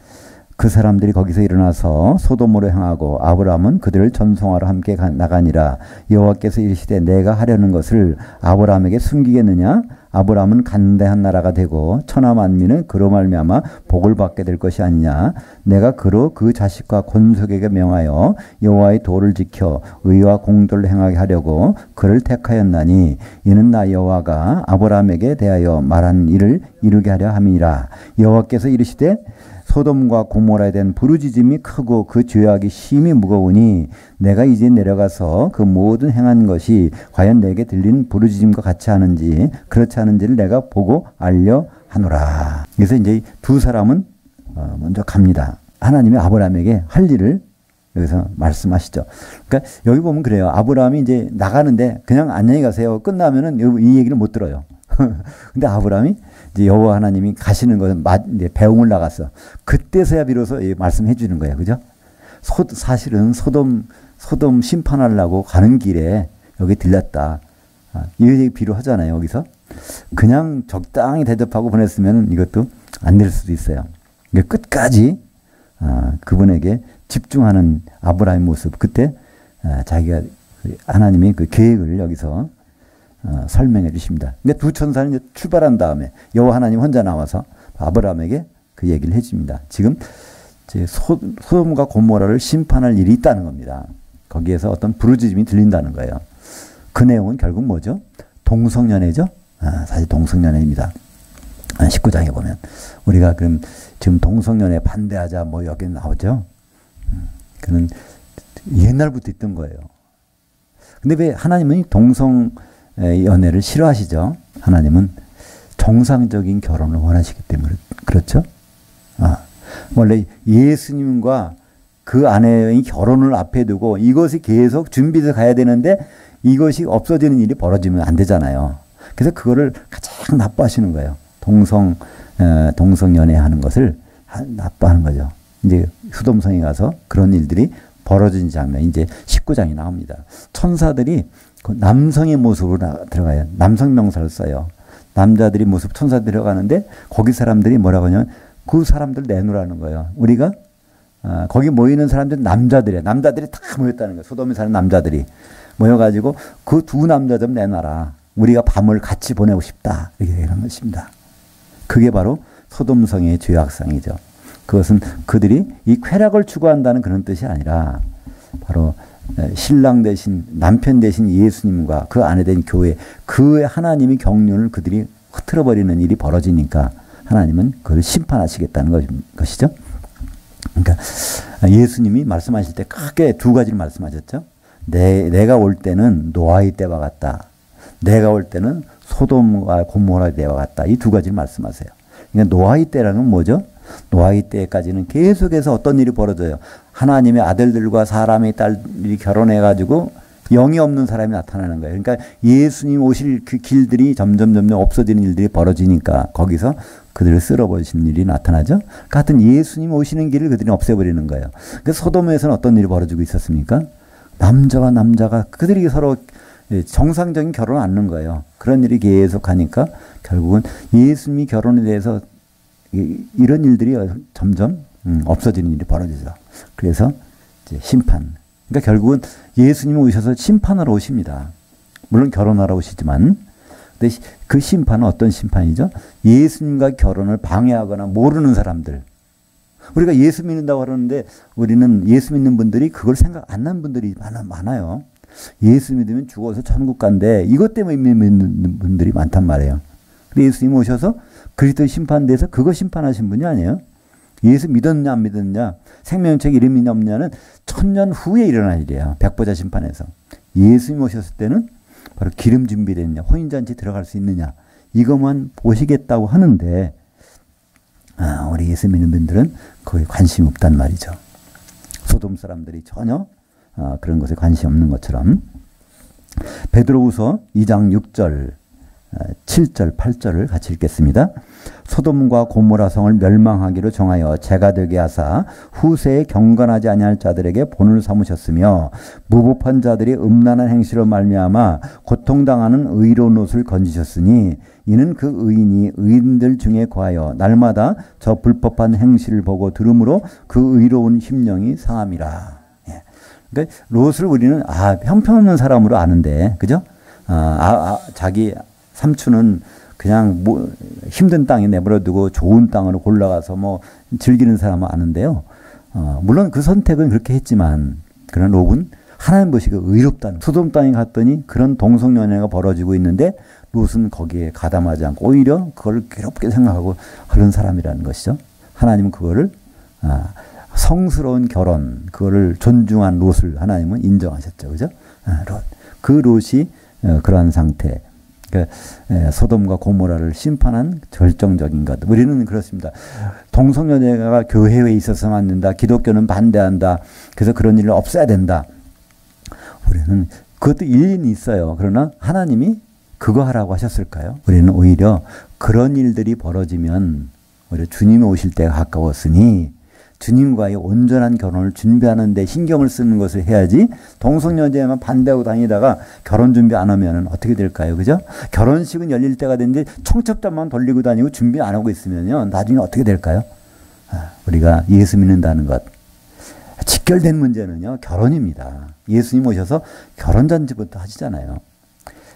그 사람들이 거기서 일어나서 소돔으로 향하고 아브라함은 그들을 전송하러 함께 나가니라. 여호와께서 이르시되 내가 하려는 것을 아브라함에게 숨기겠느냐? 아브라함은 간대한 나라가 되고 천하 만민은 그로 말미암아 복을 받게 될 것이 아니냐. 내가 그로 그 자식과 권속에게 명하여 여호와의 도를 지켜 의와 공도를 행하게 하려고 그를 택하였나니 이는 나 여호와가 아브라함에게 대하여 말한 일을 이루게 하려 함이니라. 여호와께서 이르시되 소돔과 고모라에 대한 부르짖음이 크고 그 죄악이 심히 무거우니 내가 이제 내려가서 그 모든 행한 것이 과연 내게 들린 부르짖음과 같이 하는지 그렇지 않은지를 내가 보고 알려 하노라. 그래서 이제 두 사람은 먼저 갑니다. 하나님이 아브라함에게 할 일을 여기서 말씀하시죠. 그러니까 여기 보면 그래요. 아브라함이 이제 나가는데 그냥 안녕히 가세요. 끝나면은 이 얘기를 못 들어요. 근데 아브라함이 이제 여호와 하나님이 가시는 것은 이제 배웅을 나갔어. 그때서야 비로소 말씀해 주는 거예요. 그죠? 사실은 소돔 심판하려고 가는 길에 여기 들렸다. 이 얘기 필요하잖아요. 여기서. 그냥 적당히 대접하고 보냈으면 이것도 안 될 수도 있어요. 끝까지 그분에게 집중하는 아브라함의 모습. 그때 자기가 하나님의 그 계획을 여기서 설명해 주십니다. 근데 두 천사는 이제 출발한 다음에 여호와 하나님 혼자 나와서 아브라함에게 그 얘기를 해줍니다. 지금 소돔과 고모라를 심판할 일이 있다는 겁니다. 거기에서 어떤 부르짖음이 들린다는 거예요. 그 내용은 결국 뭐죠? 동성연애죠. 사실 동성연애입니다. 19장에 보면 우리가 그럼 지금 동성연애 반대하자 뭐 여기 나오죠. 그는 옛날부터 있던 거예요. 근데 왜 하나님은 동성연애를 싫어하시죠? 하나님은 정상적인 결혼을 원하시기 때문에 그렇죠? 원래 예수님과 그 아내의 결혼을 앞에 두고 이것이 계속 준비해서 가야 되는데 이것이 없어지는 일이 벌어지면 안 되잖아요. 그래서 그거를 가장 나빠하시는 거예요. 동성연애하는 것을 나빠하는 거죠. 이제 수돔성에 가서 그런 일들이 벌어진 장면, 이제 19장이 나옵니다. 천사들이 그 남성의 모습으로 들어가요. 남성 명사를 써요. 남자들이 모습 천사 들어가는데 거기 사람들이 뭐라고 하냐면 그 사람들 내놓으라는 거예요. 우리가 거기 모이는 사람들은 남자들이에요. 남자들이 다 모였다는 거예요. 소돔에 사는 남자들이 모여가지고 그 두 남자 좀 내놔라. 우리가 밤을 같이 보내고 싶다. 이렇게 얘기하는 것입니다. 그게 바로 소돔성의 죄악상이죠. 그것은 그들이 이 쾌락을 추구한다는 그런 뜻이 아니라 바로 신랑 대신 남편 대신 예수님과 그 아내 된 교회 그 하나님의 경륜을 그들이 흐트러버리는 일이 벌어지니까 하나님은 그를 심판하시겠다는 것이죠. 그러니까 예수님이 말씀하실 때 크게 두 가지를 말씀하셨죠. 내가 올 때는 노아의 때와 같다. 내가 올 때는 소돔과 고모라 때와 같다. 이 두 가지를 말씀하세요. 그러니까 노아의 때라는 건 뭐죠? 노아의 때까지는 계속해서 어떤 일이 벌어져요. 하나님의 아들들과 사람의 딸이 결혼해가지고 영이 없는 사람이 나타나는 거예요. 그러니까 예수님 오실 그 길들이 점점 없어지는 일들이 벌어지니까 거기서 그들을 쓸어버리시는 일이 나타나죠. 같은 예수님 오시는 길을 그들이 없애버리는 거예요. 그러니까 소돔에서는 어떤 일이 벌어지고 있었습니까? 남자가 그들이 서로 정상적인 결혼을 않는 거예요. 그런 일이 계속하니까 결국은 예수님이 결혼에 대해서 이런 일들이 점점 없어지는 일이 벌어지죠. 그래서 이제 심판. 그러니까 결국은 예수님이 오셔서 심판하러 오십니다. 물론 결혼하러 오시지만, 근데 그 심판은 어떤 심판이죠? 예수님과 결혼을 방해하거나 모르는 사람들. 우리가 예수 믿는다고 하는데 우리는 예수 믿는 분들이 그걸 생각 안 난 분들이 많아요. 예수 믿으면 죽어서 천국 간대. 이것 때문에 믿는 분들이 많단 말이에요. 근데 예수님 오셔서 그리스도의 심판대에서 그거 심판하신 분이 아니에요. 예수 믿었냐 안 믿었냐, 생명책 이름이 없냐는 천년 후에 일어날 일이에요. 백보자 심판에서. 예수님 오셨을 때는 바로 기름 준비됐냐, 혼인잔치 들어갈 수 있느냐, 이것만 보시겠다고 하는데 우리 예수 믿는 분들은 거기에 관심이 없단 말이죠. 소돔 사람들이 전혀 그런 것에 관심이 없는 것처럼. 베드로후서 2장 6절 7절 8절을 같이 읽겠습니다. 소돔과 고모라 성을 멸망하기로 정하여 재가 되게 하사 후세에 경건하지 아니할 자들에게 본을 삼으셨으며 무법한 자들이 음란한 행실로 말미암아 고통당하는 의로운 옷을 건지셨으니 이는 그 의인이 의인들 중에 거하여 날마다 저 불법한 행실을 보고 들음으로 그 의로운 심령이 상함이라. 그러니까 롯을 우리는 형편없는 사람으로 아는데, 그죠? 자기 삼촌은 그냥 힘든 땅에 내버려두고 좋은 땅으로 골라가서 즐기는 사람은 아는데요. 물론 그 선택은 그렇게 했지만, 그런 롯은 하나님 보시기에 의롭다는, 소돔 땅에 갔더니 그런 동성연애가 벌어지고 있는데 롯은 거기에 가담하지 않고 오히려 그걸 괴롭게 생각하고 그런 사람이라는 것이죠. 하나님은 그거를 성스러운 결혼, 그거를 존중한 롯을 하나님은 인정하셨죠. 그죠? 롯. 그 롯이 그러한 상태. 그러니까 소돔과 고모라를 심판한 결정적인 것. 우리는 그렇습니다. 동성연애가 교회에 있어서는 안 된다. 기독교는 반대한다. 그래서 그런 일을 없애야 된다. 우리는 그것도 일리는 있어요. 그러나 하나님이 그거 하라고 하셨을까요? 우리는 오히려 그런 일들이 벌어지면 오히려 주님이 오실 때가 가까웠으니 주님과의 온전한 결혼을 준비하는 데 신경을 쓰는 것을 해야지, 동성연애만 반대하고 다니다가 결혼 준비 안 하면 어떻게 될까요? 그죠? 결혼식은 열릴 때가 됐는데 청첩장만 돌리고 다니고 준비 안 하고 있으면요, 나중에 어떻게 될까요? 우리가 예수 믿는다는 것, 직결된 문제는요, 결혼입니다. 예수님 오셔서 결혼잔치부터 하시잖아요.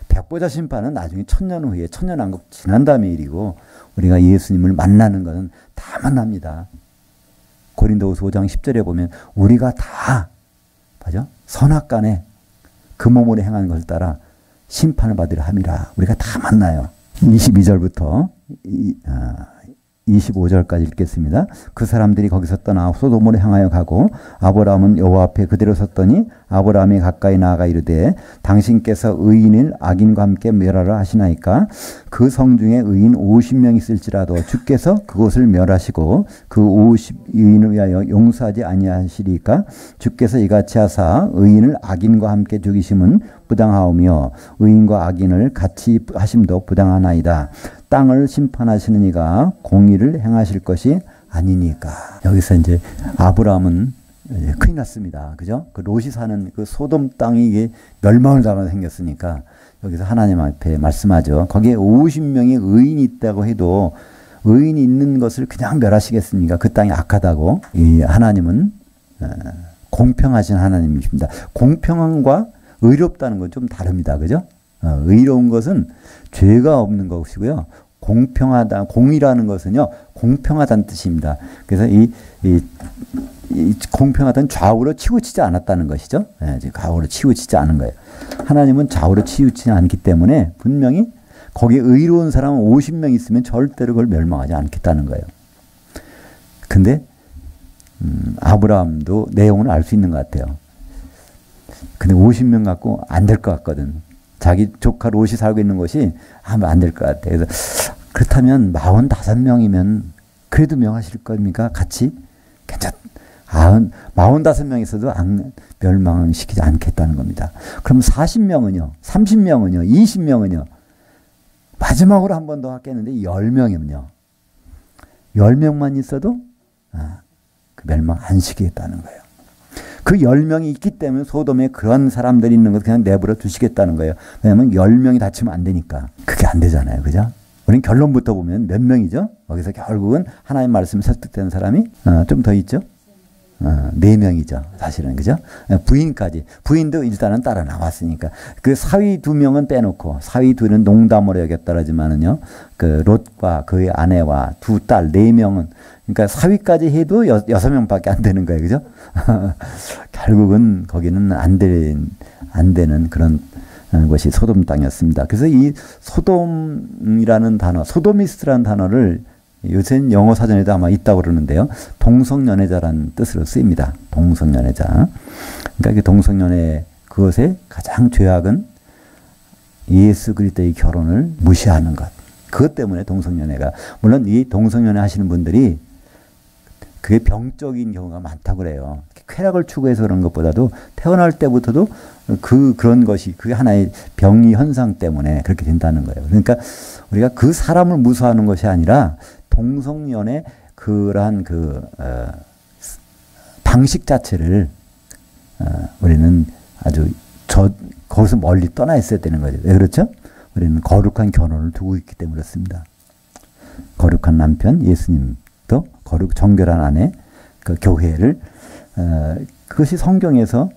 백보자 심판은 나중에 천년 후에, 천년왕국 지난 다음에 일이고, 우리가 예수님을 만나는 것은 다 만납니다. 고린도후서 5장 10절에 보면 우리가 다 맞아? 선악간에 그 몸으로 행한 것을 따라 심판을 받으려 함이라. 우리가 다 만나요. 22절부터 25절까지 읽겠습니다. 그 사람들이 거기서 떠나 소돔으로 향하여 가고 아브라함은 여호와 앞에 그대로 섰더니 아브라함이 가까이 나아가 이르되 당신께서 의인을 악인과 함께 멸하라 하시나이까. 그 성 중에 의인 50명 있을지라도 주께서 그곳을 멸하시고 그 50의인을 위하여 용서하지 아니하시리까. 주께서 이같이 하사 의인을 악인과 함께 죽이심은 부당하오며 의인과 악인을 같이 하심도 부당하나이다. 땅을 심판하시는 이가 공의를 행하실 것이 아니니까. 여기서 이제 아브라함은 큰일 났습니다. 그죠? 그 롯이 사는 그 소돔 땅이 이게 멸망을 당하게 생겼으니까 여기서 하나님 앞에 말씀하죠. 거기에 50명의 의인이 있다고 해도 의인이 있는 것을 그냥 멸하시겠습니까? 그 땅이 악하다고. 이 하나님은 공평하신 하나님이십니다. 공평함과 의롭다는 건 좀 다릅니다. 그죠? 의로운 것은 죄가 없는 것이고요. 공평하다, 공이라는 것은요, 공평하다는 뜻입니다. 그래서 이 공평하다는 좌우로 치우치지 않았다는 것이죠. 좌우로 치우치지 않은 거예요. 하나님은 좌우로 치우치지 않기 때문에 분명히 거기에 의로운 사람은 50명 있으면 절대로 그걸 멸망하지 않겠다는 거예요. 근데 아브라함도 내용을 알 수 있는 것 같아요. 근데 50명 갖고 안 될 것 같거든. 자기 조카 롯이 살고 있는 곳이 아마 안 될 것 같아. 그래서 그렇다면 45명이면 그래도 명하실 겁니까? 같이? 괜찮. 45명 있어도 멸망시키지 않겠다는 겁니다. 그럼 40명은요? 30명은요? 20명은요? 마지막으로 한 번 더 하겠는데 10명이면요? 10명만 있어도 그 멸망 안 시키겠다는 거예요. 그 10명이 있기 때문에 소돔에 그런 사람들이 있는 것을 그냥 내버려 두시겠다는 거예요. 왜냐하면 10명이 다치면 안 되니까. 그게 안 되잖아요. 그죠? 우리는 결론부터 보면 몇 명이죠? 거기서 결국은 하나님 말씀에 설득되는 사람이 좀 더 있죠? 4명이죠. 사실은. 그죠? 부인까지. 부인도 일단은 따라 나왔으니까. 그 사위 2명은 빼놓고, 사위 2는 농담으로 여겼더라지만은요, 그 롯과 그의 아내와 2딸, 4명은, 그러니까 사위까지 해도 6명밖에 안 되는 거예요. 그죠? 결국은 거기는 안 되는 그런 것이 소돔 땅이었습니다. 그래서 이 소돔이라는 단어, 소도미스트라는 단어를 요새는 영어 사전에도 아마 있다고 그러는데요. 동성연애자라는 뜻으로 쓰입니다. 동성연애자. 그러니까 그 동성연애, 그것의 가장 죄악은 예수 그리스도의 결혼을 무시하는 것. 그것 때문에 동성연애가, 물론 이 동성연애 하시는 분들이 그게 병적인 경우가 많다고 그래요. 쾌락을 추구해서 그런 것보다도 태어날 때부터도 그런 것이 그게 하나의 병의 현상 때문에 그렇게 된다는 거예요. 그러니까 우리가 그 사람을 무서워하는 것이 아니라 동성연애 그러한 방식 자체를 우리는 아주 거기서 멀리 떠나 있어야 되는 거죠. 왜 그렇죠? 우리는 거룩한 결혼을 두고 있기 때문에 그렇습니다. 거룩한 남편 예수님도 정결한 아내 그 교회를 그것이 성경에서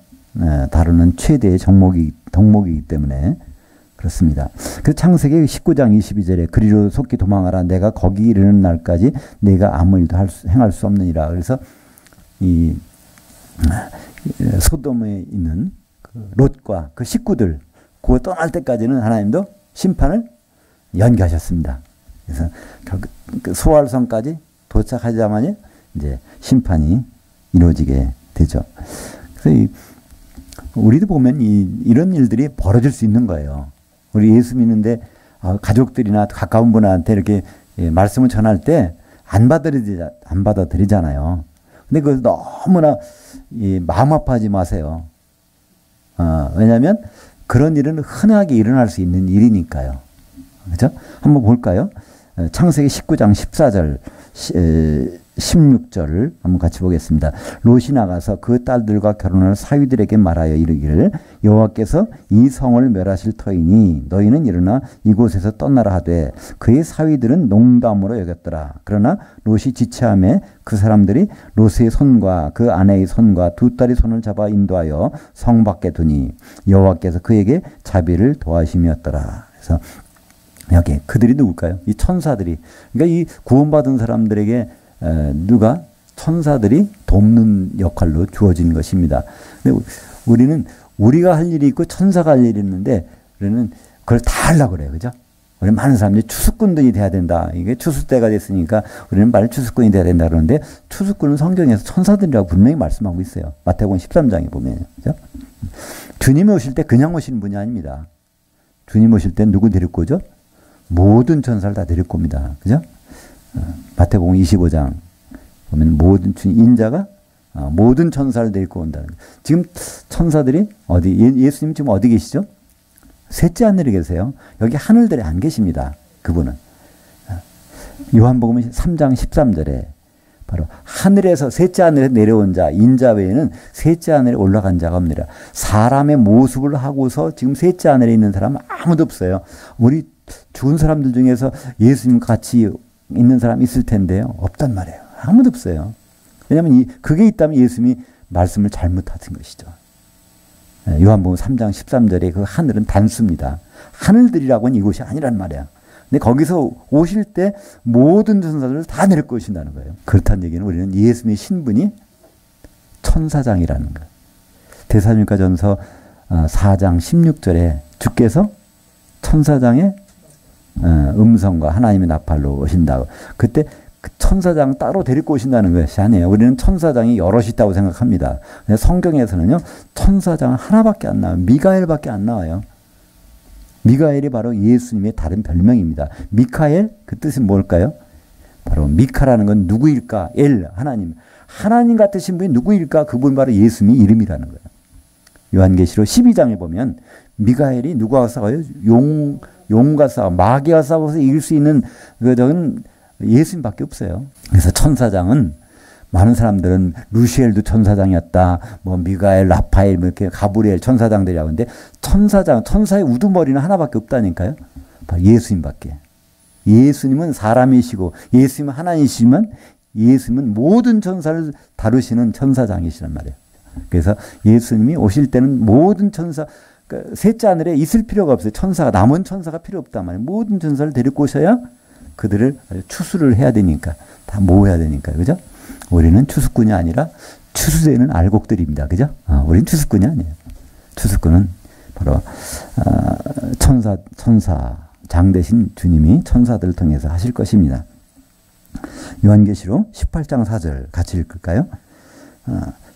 다루는 최대의 덕목이기 때문에 그렇습니다. 그래서 창세기 19장 22절에 그리로 속히 도망하라. 내가 거기 이르는 날까지 내가 아무 일도 행할 수 없느니라. 그래서 이 소돔에 있는 그 롯과 그 식구들 그거 떠날 때까지는 하나님도 심판을 연기하셨습니다. 그래서 그 소알성까지 도착하자마자 이제 심판이 이루어지게 되죠. 그래서 우리도 보면 이런 일들이 벌어질 수 있는 거예요. 우리 예수 믿는데 가족들이나 가까운 분한테 이렇게 말씀을 전할 때 안 받아들이잖아요. 근데 그걸 너무나 마음 아파하지 마세요. 왜냐하면 그런 일은 흔하게 일어날 수 있는 일이니까요. 그죠? 한번 볼까요? 창세기 19장 14절, 16절을 한번 같이 보겠습니다. 롯이 나가서 그 딸들과 결혼할 사위들에게 말하여 이르기를 여호와께서 이 성을 멸하실 터이니 너희는 일어나 이곳에서 떠나라 하되 그의 사위들은 농담으로 여겼더라. 그러나 롯이 지체하매 그 사람들이 롯의 손과 그 아내의 손과 2딸의 손을 잡아 인도하여 성 밖에 두니 여호와께서 그에게 자비를 도하심이었더라. 그래서 여기 그들이 누굴까요? 이 천사들이. 그러니까 이 구원받은 사람들에게 누가 천사들이 돕는 역할로 주어진 것입니다. 근데 우리는 우리가 할 일이 있고 천사가 할 일이 있는데 우리는 그걸 다 하려고 그래요. 그죠? 우리 많은 사람들이 추수꾼들이 돼야 된다. 이게 추수 때가 됐으니까 우리는 빨리 추수꾼이 돼야 된다 그러는데 추수꾼은 성경에서 천사들이라고 분명히 말씀하고 있어요. 마태복음 13장에 보면. 그죠? 주님이 오실 때 그냥 오시는 분이 아닙니다. 주님 오실 때 누구 데리고 오죠? 모든 천사를 다 데리고 옵니다. 그죠? 마태복음 25장 보면 모든 인자가 모든 천사를 데리고 온다는 거예요. 지금 천사들이 예수님 지금 어디 계시죠? 셋째 하늘에 계세요. 여기 하늘들에 안 계십니다. 그분은. 요한복음 3장 13절에 바로 하늘에서 셋째 하늘에 내려온 자 인자 외에는 셋째 하늘에 올라간 자가 없느니라. 사람의 모습을 하고서 지금 셋째 하늘에 있는 사람은 아무도 없어요. 우리 죽은 사람들 중에서 예수님 같이 있는 사람 있을 텐데요. 없단 말이에요. 아무도 없어요. 왜냐하면 그게 있다면 예수님이 말씀을 잘못하신 것이죠. 요한복음 3장 13절에 그 하늘은 단수입니다. 하늘들이라고는 이곳이 아니란 말이야. 근데 거기서 오실 때 모든 천사들을 다 내려고 오신다는 거예요. 그렇다는 얘기는 우리는 예수님의 신분이 천사장이라는 거예요. 데살로니가 전서 4장 16절에 주께서 천사장의 음성과 하나님의 나팔로 오신다고. 그때 그 천사장 따로 데리고 오신다는 것이 아니에요. 우리는 천사장이 여럿이 있다고 생각합니다. 성경에서는요, 천사장은 하나밖에 안 나와요. 미가엘밖에 안 나와요. 미가엘이 바로 예수님의 다른 별명입니다. 미카엘, 그 뜻은 뭘까요? 바로 미카라는 건 누구일까? 하나님. 하나님 같으신 분이 누구일까? 그분 바로 예수님의 이름이라는 거예요. 요한계시록 12장에 보면 미가엘이 누구와 싸워요? 용과 싸워, 마귀와 싸워서 이길 수 있는 그는 예수님밖에 없어요. 그래서 천사장은 많은 사람들은 루시엘도 천사장이었다. 뭐 미가엘, 라파엘, 뭐 이렇게 가브리엘 천사장들이라고 하는데 천사의 우두머리는 하나밖에 없다니까요. 바로 예수님밖에. 예수님은 사람이시고 예수님은 하나님이시지만 예수님은 모든 천사를 다루시는 천사장이시란 말이에요. 그래서 예수님이 오실 때는 모든 천사, 그러니까 셋째 하늘에 있을 필요가 없어요. 남은 천사가 필요 없단 말이에요. 모든 천사를 데리고 오셔야 그들을 추수를 해야 되니까, 다 모아야 되니까, 그죠? 우리는 추수꾼이 아니라 추수되는 알곡들입니다. 그죠? 우리는 추수꾼이 아니에요. 추수꾼은 바로 천사장 대신 주님이 천사들을 통해서 하실 것입니다. 요한계시록 18장 4절 같이 읽을까요?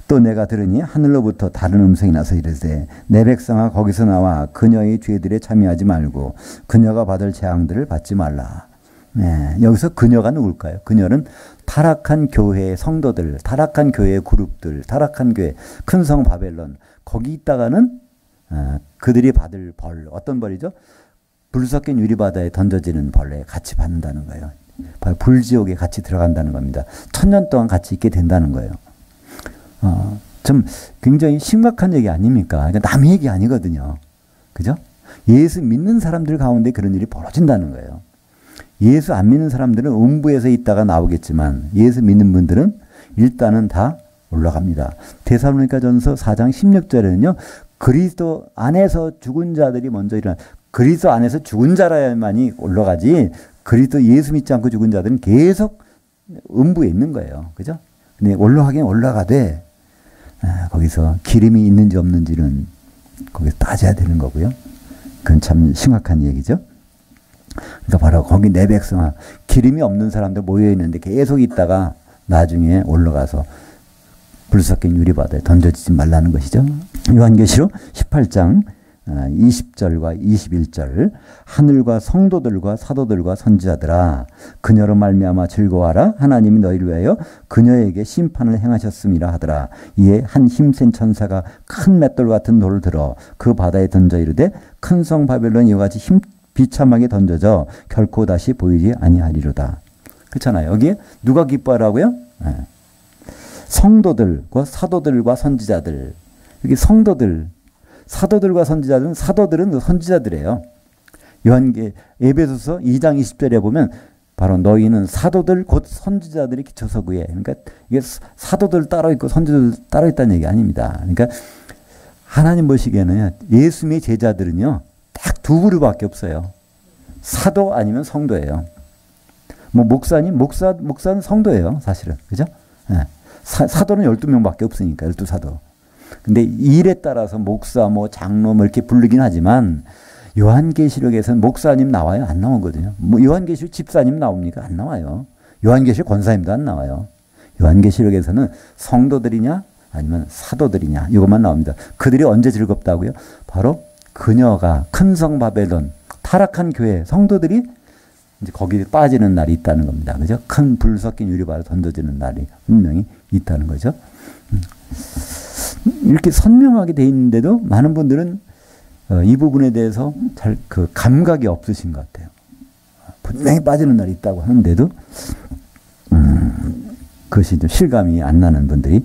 또 내가 들으니 하늘로부터 다른 음성이 나서 이르되 내 백성아 거기서 나와 그녀의 죄들에 참여하지 말고 그녀가 받을 재앙들을 받지 말라. 네, 여기서 그녀가 누굴까요? 그녀는 타락한 교회의 성도들, 타락한 교회의 그룹들, 타락한 교회, 큰 성 바벨론, 거기 있다가는 그들이 받을 벌, 어떤 벌이죠? 불 섞인 유리바다에 던져지는 벌에 같이 받는다는 거예요. 바로 불지옥에 같이 들어간다는 겁니다. 1000년 동안 같이 있게 된다는 거예요. 좀 굉장히 심각한 얘기 아닙니까? 그러니까 남의 얘기 아니거든요. 그죠? 예수 믿는 사람들 가운데 그런 일이 벌어진다는 거예요. 예수 안 믿는 사람들은 음부에서 있다가 나오겠지만 예수 믿는 분들은 일단은 다 올라갑니다. 데살로니가 전서 4장 16절에는요. 그리스도 안에서 죽은 자들이 먼저 그리스도 안에서 죽은 자라야만이 올라가지 그리스도 예수 믿지 않고 죽은 자들은 계속 음부에 있는 거예요. 그죠? 근데 올라가긴 올라가되 거기서 기름이 있는지 없는지는 거기서 따져야 되는 거고요. 그건 참 심각한 얘기죠. 그러니까 바로 거기 내 백성아 기름이 없는 사람들 모여 있는데 계속 있다가 나중에 올라가서 불 섞인 유리바다에 던져지지 말라는 것이죠. 요한계시록 18장 20절과 21절 하늘과 성도들과 사도들과 선지자들아 그녀로 말미암아 즐거워하라 하나님이 너희를 위하여 그녀에게 심판을 행하셨음이라 하더라. 이에 한 힘센 천사가 큰 맷돌 같은 돌을 들어 그 바다에 던져 이르되 큰 성 바벨론이 이와 같이 비참하게 던져져 결코 다시 보이지 아니하리로다. 그렇잖아요. 여기에 누가 기뻐하라고요? 성도들과 사도들과 선지자들. 여기 사도들과 선지자들은 사도들은 선지자들이에요. 에베소서 2장 20절에 보면 바로 너희는 사도들 곧 선지자들이 기초서구에. 그러니까 이게 사도들 따로 있고 선지자들 따로 있다는 얘기 아닙니다. 그러니까 하나님 보시기에는 예수님의 제자들은요. 딱 두 그룹밖에 없어요. 사도 아니면 성도예요. 뭐 목사는 성도예요. 사실은. 그죠? 네. 사도는 12명밖에 없으니까 12사도. 근데 일에 따라서 목사, 장로 이렇게 부르긴 하지만 요한계시록에서는 목사님 나와요? 안 나오거든요. 요한계시록 집사님 나옵니까? 안 나와요. 요한계시록 권사님도 안 나와요. 요한계시록에서는 성도들이냐 아니면 사도들이냐 이것만 나옵니다. 그들이 언제 즐겁다고요? 바로 그녀가 큰 성 바벨론 타락한 교회 성도들이 이제 거기에 빠지는 날이 있다는 겁니다. 그죠? 큰 불 섞인 유리바다에 던져지는 날이 분명히 있다는 거죠. 이렇게 선명하게 돼 있는데도 많은 분들은 이 부분에 대해서 잘 그 감각이 없으신 것 같아요. 분명히 빠지는 날이 있다고 하는데도 그것이 좀 실감이 안 나는 분들이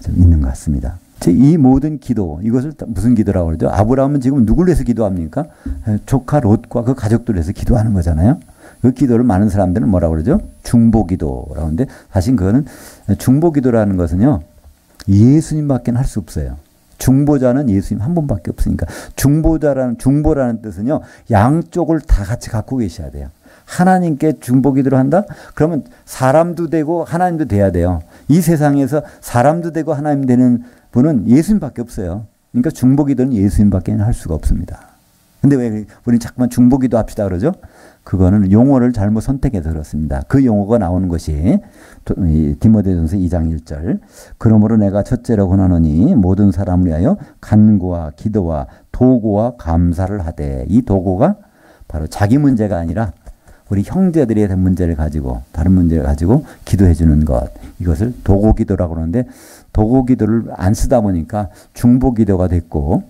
좀 있는 것 같습니다. 이 모든 기도, 이것을 무슨 기도라고 그러죠? 아브라함은 지금 누구를 위해서 기도합니까? 조카 롯과 그 가족들을 위해서 기도하는 거잖아요. 그 기도를 많은 사람들은 뭐라고 그러죠? 중보기도라고 하는데, 사실 그거는 중보기도라는 것은요, 예수님밖에 할 수 없어요. 중보자는 예수님 한 분밖에 없으니까. 중보라는 뜻은요, 양쪽을 다 같이 갖고 계셔야 돼요. 하나님께 중보기도를 한다? 그러면 사람도 되고 하나님도 돼야 돼요. 이 세상에서 사람도 되고 하나님 되는 분은 예수님밖에 없어요. 그러니까 중보기도는 예수님밖에 할 수가 없습니다. 근데 왜 우리는 자꾸만 중보기도 합시다 그러죠? 그거는 용어를 잘못 선택해서 그렇습니다. 그 용어가 나오는 것이 디모데전서 2장 1절. 그러므로 내가 첫째로 권하노니 모든 사람을 위하여 간구와 기도와 도구와 감사를 하되, 이 도구가 바로 자기 문제가 아니라 우리 형제들에 대한 문제를 가지고, 다른 문제를 가지고 기도해 주는 것, 이것을 도구기도라고 그러는데, 도구기도를 안 쓰다 보니까 중보기도가 됐고,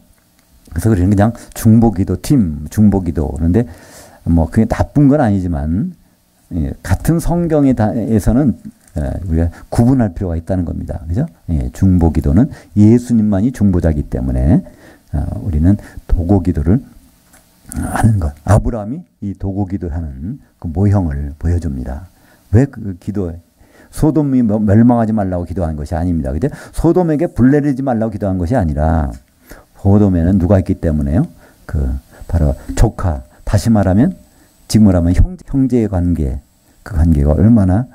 그래서 우리는 그냥 중보기도 팀, 중보기도. 그런데 뭐 그게 나쁜 건 아니지만, 같은 성경에서는 우리가 구분할 필요가 있다는 겁니다. 그죠? 중보기도는 예수님만이 중보자이기 때문에 우리는 도구기도를 하는 것. 아브라함이 이 도구기도 하는 그 모형을 보여줍니다. 왜 그 기도에 소돔이 멸망하지 말라고 기도한 것이 아닙니다. 근데 소돔에게 불 내리지 말라고 기도한 것이 아니라, 소돔에는 누가 있기 때문에요? 바로 조카. 다시 말하면, 지금 말하면 형제의 관계, 그 관계가 얼마나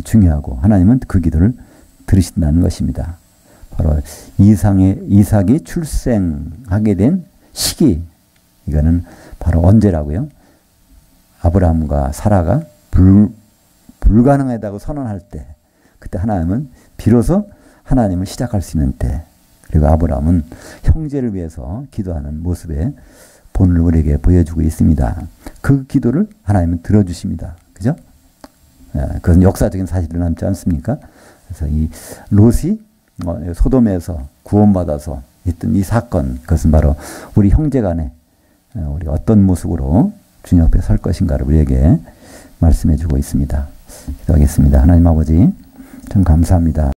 중요하고, 하나님은 그 기도를 들으신다는 것입니다. 바로 이삭이 출생하게 된 시기, 이거는 바로 언제라고요? 아브라함과 사라가 불가능하다고 선언할 때, 그때 하나님은 비로소 하나님을 시작할 수 있는 때, 그리고 아브라함은 형제를 위해서 기도하는 모습의 본을 우리에게 보여주고 있습니다. 그 기도를 하나님은 들어주십니다. 그죠? 그건 역사적인 사실로 남지 않습니까? 그래서 이 롯이 소돔에서 구원받아서 있던 이 사건, 그것은 바로 우리 형제 간에 우리 어떤 모습으로 주님 앞에 설 것인가를 우리에게 말씀해 주고 있습니다. 기도하겠습니다. 하나님 아버지, 참 감사합니다.